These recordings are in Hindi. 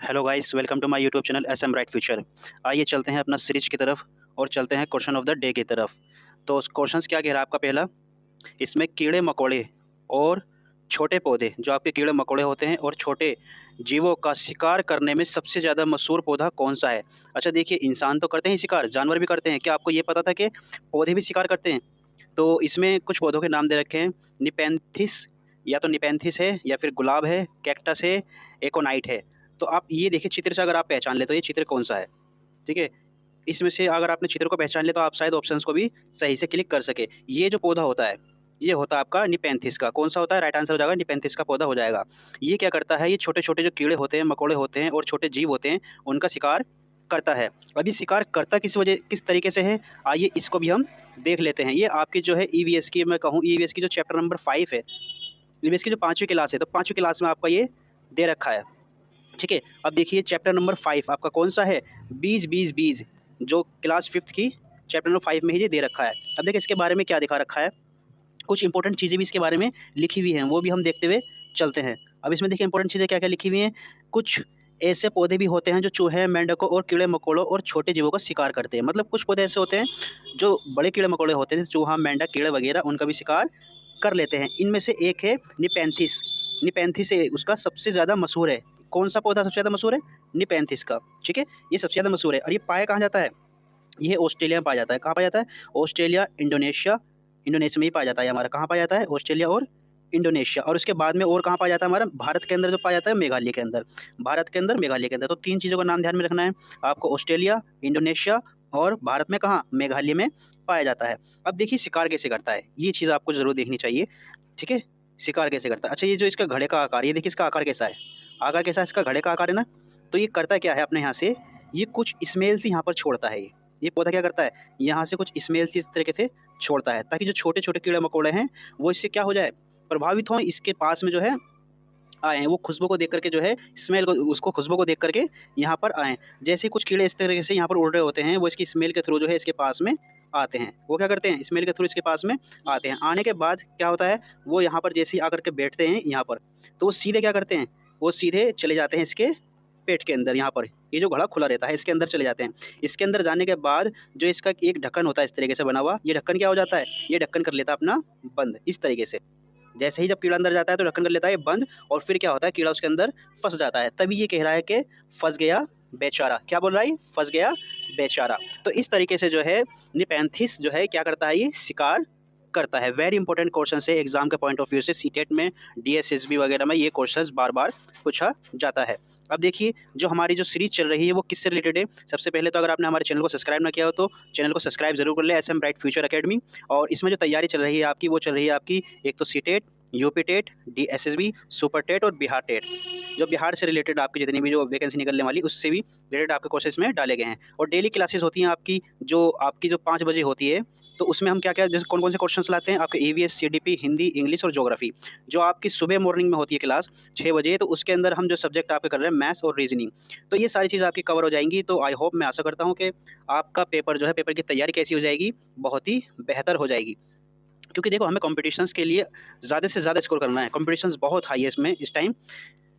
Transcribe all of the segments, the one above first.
Hello guys, welcome to my YouTube channel S M right future. आइए चलते हैं अपना सीरीज की तरफ और चलते हैं क्वेश्चन ऑफ द डे की तरफ। तो क्वेश्चंस क्या कह रहा है आपका पहला, इसमें कीड़े मकोड़े और छोटे पौधे, जो आपके कीड़े मकोड़े होते हैं और छोटे जीवों का शिकार करने में सबसे ज़्यादा मशहूर पौधा कौन सा है। अच्छा देखिए, इंसान तो करते हैं शिकार, जानवर भी करते हैं। क्या आपको ये पता था कि पौधे भी शिकार करते हैं? तो इसमें कुछ पौधों के नाम दे रखे हैं। निपेंथिस, या तो निपेंथिस है, या फिर गुलाब है, कैक्टस है, एकोनाइट है। तो आप ये देखिए, चित्र से अगर आप पहचान ले तो ये चित्र कौन सा है। ठीक है, इसमें से अगर आपने चित्र को पहचान लिया तो आप शायद ऑप्शंस को भी सही से क्लिक कर सके। ये जो पौधा होता है, ये होता है आपका निपेंथिस का। कौन सा होता है? राइट आंसर हो जाएगा निपेंथिस का पौधा हो जाएगा। ये क्या करता है, ये छोटे छोटे जो कीड़े होते हैं, मकोड़े होते हैं और छोटे जीव होते हैं, उनका शिकार करता है। अब ये शिकार करता किस तरीके से है, आइए इसको भी हम देख लेते हैं। ये आपकी जो है ईवीएस की, मैं कहूँ ईवीएस की जो चैप्टर नंबर 5 है, ईवीएस की जो 5वीं क्लास है, तो 5वीं क्लास में आपका ये दे रखा है। ठीक है, अब देखिए चैप्टर नंबर 5 आपका कौन सा है? बीज बीज बीज, जो क्लास 5th की चैप्टर नंबर 5 में ही ये दे रखा है। अब देखिए इसके बारे में क्या दिखा रखा है, कुछ इंपॉर्टेंट चीज़ें भी इसके बारे में लिखी हुई हैं, वो भी हम देखते हुए चलते हैं। अब इसमें देखिए इंपॉर्टेंट चीज़ें क्या क्या लिखी हुई हैं। कुछ ऐसे पौधे भी होते हैं जो चूहे, मेंढकों और कीड़े मकोड़ों और छोटे जीवों का शिकार करते हैं। मतलब कुछ पौधे ऐसे होते हैं जो बड़े कीड़े मकोड़े होते हैं, चूहा, मेंढक, कीड़े वगैरह, उनका भी शिकार कर लेते हैं। इनमें से एक है निपेंथिस। निपेंथिस है, उसका सबसे ज़्यादा मशहूर है। कौन सा पौधा सबसे ज़्यादा मशहूर है? निपेंथिस का। ठीक है, ये सबसे ज़्यादा मशहूर है। और ये पाया कहाँ जाता है? ये ऑस्ट्रेलिया में पाया जाता है। कहाँ पाया जाता है? Australia, Indonesia. इंडोनेशिया में ही पाया जाता है हमारा। कहाँ पाया जाता है? ऑस्ट्रेलिया और इंडोनेशिया। और उसके बाद में और कहाँ पाया जाता है हमारा? भारत के अंदर जो पाया जाता है, मेघालय के अंदर। भारत के अंदर, मेघालय के अंदर। तो 3 चीज़ों का नाम ध्यान में रखना है आपको, ऑस्ट्रेलिया, इंडोनेशिया और भारत में कहाँ? मेघालय में पाया जाता है। अब देखिए शिकार कैसे करता है, ये चीज़ आपको ज़रूर देखनी चाहिए। ठीक है, शिकार कैसे करता है। अच्छा, ये जो इसका घड़े का आकार, ये देखिए इसका आकार कैसा है। आकार कैसा है इसका? घड़े का आकार है ना। तो ये करता क्या है अपने यहाँ से, ये कुछ स्मेल्स यहाँ पर छोड़ता है। ये पौधा क्या करता है, यहाँ से कुछ स्मेल्स इस तरीके से छोड़ता है, ताकि जो छोटे छोटे कीड़े मकोड़े हैं वो इससे क्या हो जाए, प्रभावित हों, इसके पास में जो है आएँ। वो खुशबू को देख करके जो है, स्मेल को, उसको खुशबू को देख करके यहाँ पर आएँ। जैसे ही कुछ कीड़े इस तरीके से यहाँ पर उड़ रहे होते हैं, वो इसकी स्मेल के थ्रू जो है इसके पास में आते हैं। वो क्या करते हैं, स्मेल के थ्रू इसके पास में आते हैं। आने के बाद क्या होता है, वो यहाँ पर जैसे ही आकर के बैठते हैं यहाँ पर, तो वो सीधे क्या करते हैं, वो सीधे चले जाते हैं इसके पेट के अंदर। यहाँ पर ये जो घड़ा खुला रहता है, इसके अंदर चले जाते हैं। इसके अंदर जाने के बाद जो इसका एक ढक्कन होता है इस तरीके से बना हुआ, ये ढक्कन क्या हो जाता है, ये ढक्कन कर लेता है अपना बंद इस तरीके से। जैसे ही जब कीड़ा अंदर जाता है तो ढक्कन कर लेता है बंद, और फिर क्या होता है, कीड़ा उसके अंदर फंस जाता है। तभी ये कह रहा है कि फंस गया बेचारा। क्या बोल रहा है? फंस गया बेचारा। तो इस तरीके से जो है निपेंथिस जो है क्या करता है, ये शिकार करता है। वेरी इंपॉर्टेंट क्वेश्चन है एग्जाम के पॉइंट ऑफ व्यू से। सीटेट में, डीएसएसबी वगैरह में ये क्वेश्चंस बार बार पूछा जाता है। अब देखिए जो हमारी जो सीरीज चल रही है वो किससे रिलेटेड है। सबसे पहले तो अगर आपने हमारे चैनल को सब्सक्राइब ना किया हो तो चैनल को सब्सक्राइब जरूर कर ले, S M bright future academy. और इसमें जो तैयारी चल रही है आपकी, वो चल रही है आपकी एक तो CTET, UP TET, DSSB, super TET और बिहार टेट। जो बिहार से रिलेटेड आपकी जितनी भी जो वैकेंसी निकलने वाली, उससे भी रिलेटेड आपके कोर्सेज में डाले गए हैं। और डेली क्लासेस होती हैं आपकी जो 5 बजे होती है, तो उसमें हम क्या क्या, जैसे कौन कौन से क्वेश्चंस लाते हैं आपके, ईवीएस, सीडीपी, हिंदी, इंग्लिश और ज्योग्राफी। जो आपकी सुबह मॉर्निंग में होती है क्लास 6 बजे, तो उसके अंदर हम जो सब्जेक्ट आपके कर रहे हैं मैथ्स और रीजनिंग। तो ये सारी चीज़ आपकी कवर हो जाएंगी। तो आई होप, मैं आशा करता हूँ कि आपका पेपर जो है, पेपर की तैयारी कैसी हो जाएगी, बहुत ही बेहतर हो जाएगी। क्योंकि देखो हमें कॉम्पिटिशन्स के लिए ज़्यादा से ज़्यादा स्कोर करना है। कॉम्पिटिशन्स बहुत हाई है इसमें इस टाइम।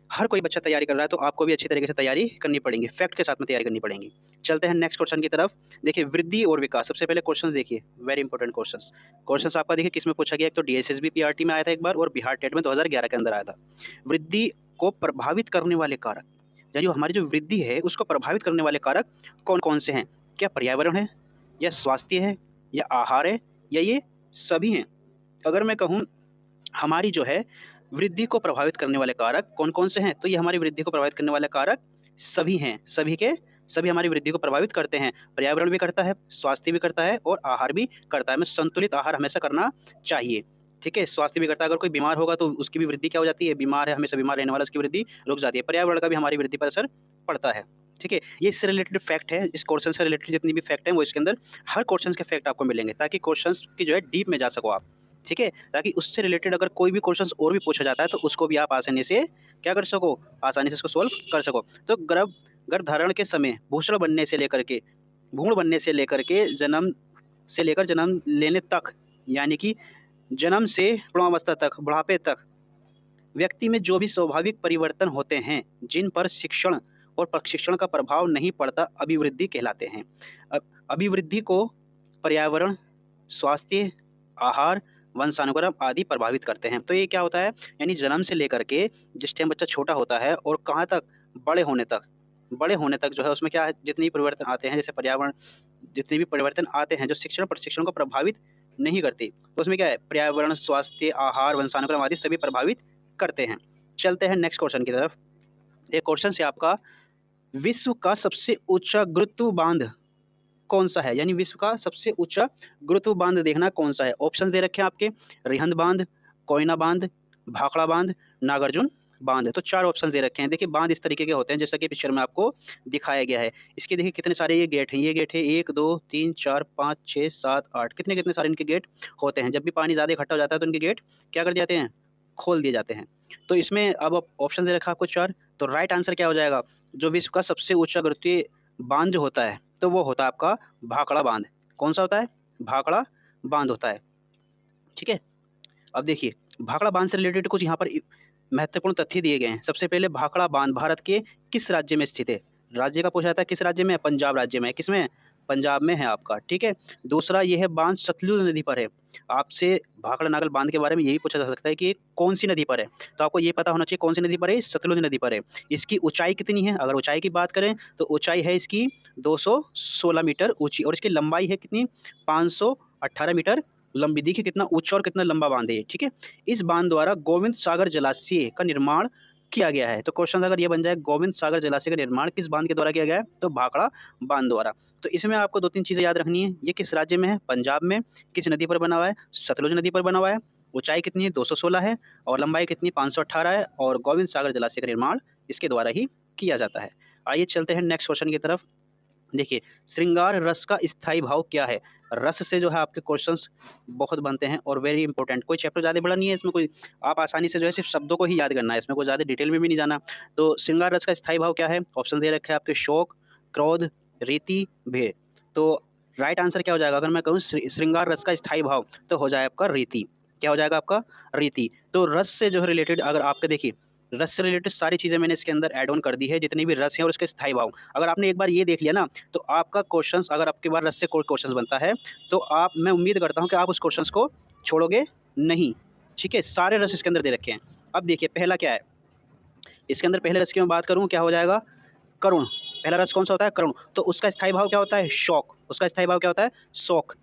हर कोई बच्चा तैयारी कर रहा है, तो आपको भी अच्छी तरीके से तैयारी करनी पड़ेगी, फैक्ट के साथ में तैयारी करनी पड़ेगी। चलते हैं नेक्स्ट क्वेश्चन की तरफ। देखिए वृद्धि और विकास, सबसे पहले क्वेश्चंस देखिए, वेरी इंपॉर्टेंट क्वेश्चंस। क्वेश्चंस आपका देखिए किस में पूछा गया, एक तो डीएसएसबी पीआरटी में आया था एक बार, और बिहार टेट में 2011 के अंदर आया था। वृद्धि को प्रभावित करने वाले कारक, यानी जो हमारी जो वृद्धि है उसको प्रभावित करने वाले कारक कौन कौन से हैं? क्या पर्यावरण है, या स्वास्थ्य है, या आहार है, या ये सभी हैं? अगर मैं कहूँ हमारी जो है वृद्धि को प्रभावित करने वाले कारक कौन-कौन से हैं, तो ये हमारी वृद्धि को प्रभावित करने वाले कारक सभी हैं। सभी के सभी हमारी वृद्धि को प्रभावित करते हैं। पर्यावरण भी करता है, स्वास्थ्य भी करता है और आहार भी करता है। हमें संतुलित आहार हमेशा करना चाहिए। ठीक है? स्वास्थ्य भी करता है, अगर कोई बीमार होगा तो उसकी भी वृद्धि क्या हो जाती है, बीमार है, हमेशा बीमार रहने वाला, उसकी वृद्धि रुक जाती है। पर्यावरण का भी हमारी वृद्धि पर असर पड़ता है। ठीक है? ये इससे रिलेटेड फैक्ट है, इस क्वेश्चन से रिलेटेड जितनी भी फैक्ट हैं वो इसके अंदर हर क्वेश्चन के फैक्ट आपको मिलेंगे, ताकि क्वेश्चंस की जो है डीप में जा सको आप। ठीक है? ताकि उससे रिलेटेड अगर कोई भी क्वेश्चंस और भी पूछा जाता है तो उसको भी आप आसानी से क्या कर सको, आसानी से उसको सॉल्व कर सको। तो गर्भधारण के समय भ्रूण बनने से लेकर के जन्म लेने तक, यानी कि जन्म से प्रौढ़ावस्था तक, बुढ़ापे तक, व्यक्ति में जो भी स्वाभाविक परिवर्तन होते हैं, जिन पर शिक्षण और प्रशिक्षण का प्रभाव नहीं पड़ता अभिवृद्धि कहलाते हैं। अभिवृद्धि को पर्यावरण, स्वास्थ्य, आहार, वंशानुक्रम आदि प्रभावित करते हैं। तो ये क्या होता है, यानी जन्म से लेकर के जिस टाइम बच्चा छोटा होता है और कहाँ तक, बड़े होने तक जो है उसमें क्या है, जितने भी परिवर्तन आते हैं, जैसे पर्यावरण, जितने भी परिवर्तन आते हैं जो शिक्षण प्रशिक्षण को प्रभावित नहीं करती, तो उसमें क्या है, पर्यावरण, स्वास्थ्य, आहार, वंशानुक्रम आदि सभी प्रभावित करते हैं। चलते हैं नेक्स्ट क्वेश्चन की तरफ। ये क्वेश्चन से आपका, विश्व का सबसे ऊंचा गुरुत्व बांध कौन सा है, यानी विश्व का सबसे ऊंचा गुरुत्व बांध देखना कौन सा है। ऑप्शन दे रखे हैं आपके, रिहंद बांध, कोयना बांध, भाखड़ा बांध, नागार्जुन बांध। तो 4 ऑप्शन दे रखे हैं। देखिए बांध इस तरीके के होते हैं जैसा कि पिक्चर में आपको दिखाया गया है। इसके देखिए कितने सारे ये गेट हैं, 1 2 3 4 5 6 7 8, कितने कितने सारे इनके गेट होते हैं। जब भी पानी ज़्यादा इकट्ठा हो जाता है तो इनके गेट क्या कर दिए जाते हैं, खोल दिए जाते हैं। तो इसमें अब ऑप्शन दे रखा है आपको 4, तो राइट आंसर क्या हो जाएगा, जो विश्व का सबसे ऊंचा गुरुत्वीय बांध जो होता है तो वो होता है आपका भाखड़ा बांध। कौन सा होता है, भाखड़ा बांध होता है। ठीक है, अब देखिए भाखड़ा बांध से रिलेटेड कुछ यहाँ पर महत्वपूर्ण तथ्य दिए गए हैं। सबसे पहले भाखड़ा बांध भारत के किस राज्य में स्थित है, राज्य का पूछा जाता है, किस राज्य में, पंजाब राज्य में है। किस में, पंजाब में है आपका। ठीक है, दूसरा ये है बांध सतलुज नदी पर है। आपसे भाखड़ा नागल बांध के बारे में यही पूछा जा सकता है कि कौन सी नदी पर है, तो आपको ये पता होना चाहिए कौन सी नदी पर है, सतलुज नदी पर है। इसकी ऊंचाई कितनी है, अगर ऊंचाई की बात करें तो ऊंचाई है इसकी 216 मीटर ऊंची, और इसकी लंबाई है कितनी, 518 मीटर लंबी। देखिए कितना ऊंचा और कितना लंबा बांध है। ठीक है, इस बांध द्वारा गोविंद सागर जलाशय का निर्माण किया गया है। तो क्वेश्चन अगर ये बन जाए, गोविंद सागर जलाशय का निर्माण किस बांध के द्वारा किया गया है, तो भाखड़ा बांध द्वारा। तो इसमें आपको 2-3 चीजें याद रखनी है। ये किस राज्य में है, पंजाब में। किस नदी पर बना हुआ है, सतलुज नदी पर बना हुआ है। ऊंचाई कितनी है, 216 है, और लंबाई कितनी, 518 है, और गोविंद सागर जलाशय का निर्माण इसके द्वारा ही किया जाता है। आइए चलते हैं नेक्स्ट क्वेश्चन की तरफ। देखिए श्रृंगार रस का स्थायी भाव क्या है। रस से जो है आपके क्वेश्चंस बहुत बनते हैं और वेरी इंपॉर्टेंट। कोई चैप्टर ज़्यादा बड़ा नहीं है इसमें, कोई आप आसानी से जो है सिर्फ शब्दों को ही याद करना है, इसमें कोई ज़्यादा डिटेल में भी नहीं जाना। तो श्रृंगार रस का स्थायी भाव क्या है, ऑप्शन दे रखे हैं आपके, शोक, क्रोध, रीति, भय। तो राइट आंसर क्या हो जाएगा, अगर मैं कहूँ श्रृंगार रस का स्थायी भाव, तो हो जाए आपका रीति। क्या हो जाएगा आपका, रीति। तो रस से जो है रिलेटेड अगर आपके देखिए, रस से रिलेटेड सारी चीज़ें मैंने इसके अंदर ऐड ऑन कर दी है, जितनी भी रस हैं और उसके स्थायी भाव। अगर आपने एक बार ये देख लिया ना, तो आपका क्वेश्चंस, अगर आपके बार रस से कोई क्वेश्चंस बनता है तो आप, मैं उम्मीद करता हूँ कि आप उस क्वेश्चंस को छोड़ोगे नहीं। ठीक है, सारे रस इसके अंदर दे रखे हैं। अब देखिए पहला क्या है, इसके अंदर पहले रस की मैं बात करूँ, क्या हो जाएगा, करुण। पहला रस कौन सा होता है, करुण। तो उसका स्थायी भाव क्या होता है, शोक। उसका स्थायी भाव क्या होता है, शोक।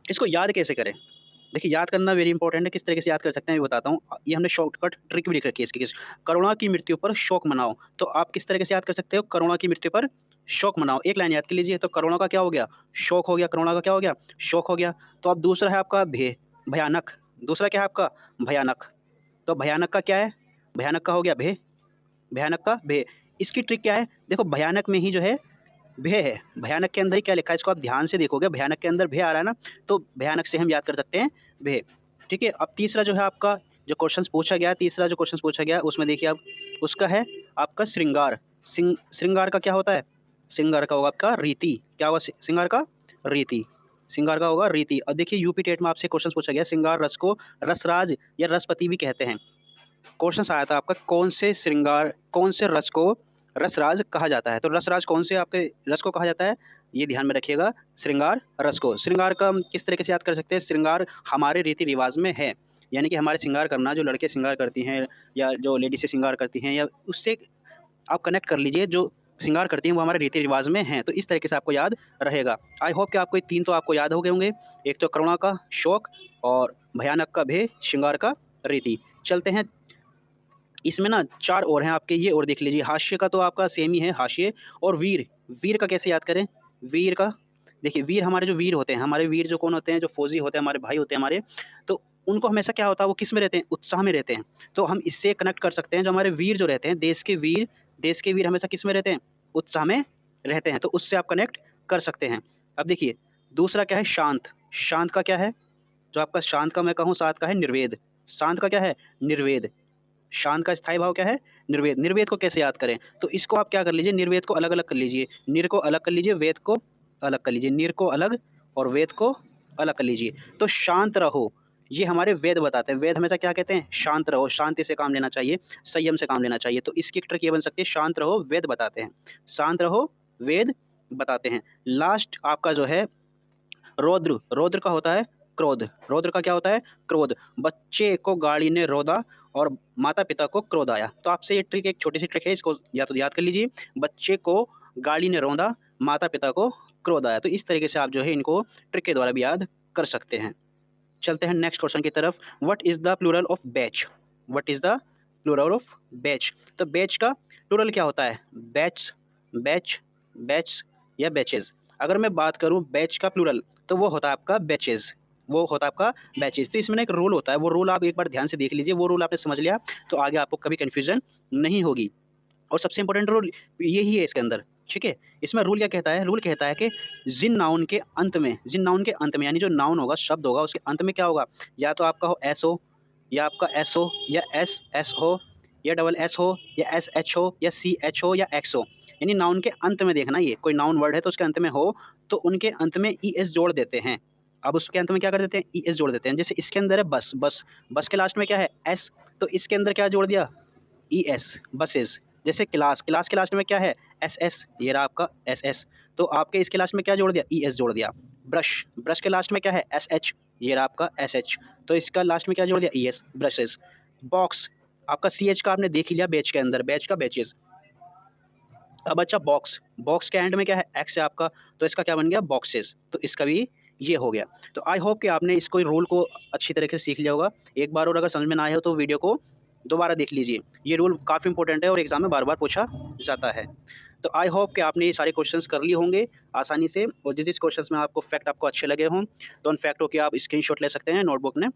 इसको याद कैसे करें, देखिए याद करना वेरी इंपॉर्टेंट है। किस तरीके से याद कर सकते हैं मैं बताता हूँ। ये हमने शॉर्टकट ट्रिक भी लिख रखी है इसकी। करुणा की मृत्यु पर शोक मनाओ, तो आप किस तरीके से याद कर सकते हो, करुणा की मृत्यु पर शोक मनाओ। एक लाइन याद कर लीजिए, तो करुणा का क्या हो गया, शोक हो गया। करुणा का क्या हो गया, शोक हो गया। तो अब दूसरा है आपका भय, भयानक। दूसरा क्या है आपका, भयानक। तो भयानक का क्या है, भयानक का हो गया भय, भयानक का भय। इसकी ट्रिक क्या है, देखो भयानक में ही जो है भय है, भयानक के अंदर ही क्या लिखा है, इसको आप ध्यान से देखोगे, भयानक के अंदर भय आ रहा है ना, तो भयानक से हम याद कर सकते हैं भय। ठीक है, अब तीसरा जो है आपका, जो क्वेश्चन पूछा गया, तीसरा जो क्वेश्चन पूछा गया उसमें देखिए आप, उसका है आपका श्रृंगार। श्रृंगार का क्या होता है, श्रृंगार का होगा आपका रीति। क्या होगा, श्रृंगार का रीति। श्रृंगार का होगा रीति। अब देखिए यूपी टेट में आपसे क्वेश्चन पूछा गया, श्रृंगार रस को रसराज या रसपति भी कहते हैं। क्वेश्चन आया था आपका, कौन से श्रृंगार, कौन से रस को रसराज कहा जाता है। तो रसराज कौन से आपके रस को कहा जाता है, ये ध्यान में रखिएगा, श्रृंगार रस को। श्रृंगार का हम किस तरीके से याद कर सकते हैं, श्रृंगार हमारे रीति रिवाज में है, यानी कि हमारे श्रृंगार करना, जो लड़के श्रृंगार करती हैं या जो लेडी से श्रृंगार करती हैं, या उससे आप कनेक्ट कर लीजिए, जो श्रृंगार करती हैं वो हमारे रीति रिवाज में हैं। तो इस तरीके से आपको याद रहेगा। आई होप कि आपको ये 3 तो आपको याद हो गए होंगे, एक तो करुणा का शोक, और भयानक का भय, श्रृंगार का रीति। चलते हैं, इसमें ना 4 और हैं आपके, ये और देख लीजिए। हास्य का तो आपका सेम ही है, हास्य। और वीर, वीर का कैसे याद करें, वीर का देखिए, वीर हमारे जो वीर होते हैं, हमारे वीर जो कौन होते हैं, जो फौजी होते हैं, हमारे भाई होते हैं हमारे, तो उनको हमेशा क्या होता है, वो किस में रहते हैं, उत्साह में रहते हैं। तो हम इससे कनेक्ट कर सकते हैं, जो हमारे वीर जो रहते हैं, देश के वीर हमेशा किस में रहते हैं, उत्साह में रहते हैं। तो उससे आप कनेक्ट कर सकते हैं। अब देखिए दूसरा क्या है, शांत। शांत का क्या है, जो आपका शांत का मैं कहूँ, साथ का है निर्वेद। शांत का क्या है, निर्वेद। शांत का स्थायी भाव क्या है, निर्वेद। निर्वेद को कैसे याद करें, तो इसको आप क्या कर लीजिए, निर्वेद को अलग अलग कर लीजिए, निर को अलग कर लीजिए, वेद को अलग कर लीजिए, निर को अलग और वेद को अलग कर लीजिए। तो शांत रहो, ये हमारे वेद बताते हैं। वेद हमेशा क्या कहते हैं? शांत रहो, शांति से काम लेना चाहिए, संयम से काम लेना चाहिए। तो इसकी एक ट्रिक ये बन सकती है, शांत रहो वेद बताते हैं, शांत रहो वेद बताते हैं। लास्ट आपका जो है रौद्र, रौद्र का होता है क्रोध, रौद्र का क्या होता है? क्रोध। बच्चे को गाड़ी ने रोदा और माता पिता को क्रोध आया। तो आपसे ये ट्रिक, एक छोटी सी ट्रिक है, इसको या तो याद कर लीजिए। बच्चे को गाड़ी ने रोदा, माता पिता को क्रोध आया। तो इस तरीके से आप जो है इनको ट्रिक के द्वारा भी याद कर सकते हैं। चलते हैं नेक्स्ट क्वेश्चन की तरफ। What is the plural of batch? What is the plural of batch? तो बैच का प्लूरल क्या होता है? बैच, बैच, बैच या बैचेज। अगर मैं बात करूं बैच का प्लूरल, तो वो होता है आपका बैचेज, वो होता है आपका बैचेज। तो इसमें एक रूल होता है, वो रूल आप एक बार ध्यान से देख लीजिए। वो रूल आपने समझ लिया तो आगे आपको कभी कन्फ्यूजन नहीं होगी। और सबसे इंपॉर्टेंट रूल यही है इसके अंदर, ठीक है। इसमें रूल क्या कहता है? रूल कहता है कि जिन नाउन के अंत में, जिन नाउन के अंत में, यानी जो नाउन होगा, शब्द होगा, उसके अंत में क्या होगा? या तो आपका हो एस हो, या आपका एस हो, या एस एस हो, या डबल एस हो, या एस एच हो, या सी एच हो, या एक्स हो। यानी नाउन के अंत में देखना, ये कोई नाउन वर्ड है तो उसके अंत में हो, तो उनके अंत में ई एस जोड़ देते हैं। अब उसके अंत में क्या कर देते हैं? ई एस जोड़ देते हैं। जैसे इसके अंदर है बस, बस, बस के लास्ट में क्या है? एस, तो इसके अंदर क्या जोड़ दिया? E S, buses. जैसे क्लास, क्लास के लास्ट में क्या है? एस एस, ये रहा आपका एस एस, तो आपके इसके लास्ट में क्या जोड़ दिया? ई एस जोड़ दिया। ब्रश, ब्रश के लास्ट में क्या है? एस एच, ये रहा आपका एस एच, तो इसका लास्ट में क्या जोड़ दिया? E S, brushes. बॉक्स, आपका सी एच का आपने देख ही लिया, बैच के अंदर, बैच का बैचेस। अब अच्छा बॉक्स, बॉक्स के एंड में क्या है? एक्स है आपका, तो इसका क्या बन गया? बॉक्सेस, तो इसका भी ये हो गया। तो आई होप कि आपने इसको रूल को अच्छी तरीके से सीख लिया होगा। एक बार और अगर समझ में ना आया हो तो वीडियो को दोबारा देख लीजिए। ये रूल काफ़ी इंपॉर्टेंट है और एग्जाम में बार बार पूछा जाता है। तो आई होप कि आपने ये सारे क्वेश्चंस कर लिए होंगे आसानी से, और जिस क्वेश्चंस में आपको फैक्ट आपको अच्छे लगे हों तो उन फैक्टों की आप स्क्रीनशॉट ले सकते हैं, नोटबुक में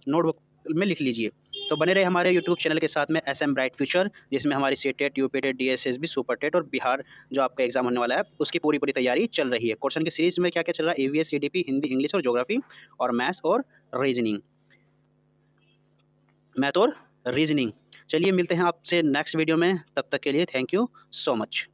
नोटबुक में लिख लीजिए। तो बने रहे हमारे यूट्यूब चैनल के साथ में एसएम ब्राइट फ्यूचर, जिसमें हमारी CTET, UPTET, DSSB, super TET और बिहार जो आपका एग्जाम होने वाला है उसकी पूरी पूरी तैयारी चल रही है। क्वेश्चन की सीरीज में क्या क्या चल रहा है? ईवीएस, सीडीपी, हिंदी, इंग्लिश और ज्योग्राफी, और मैथ्स और रीजनिंग, मैथ और रीजनिंग। चलिए मिलते हैं आपसे नेक्स्ट वीडियो में, तब तक के लिए थैंक यू सो मच।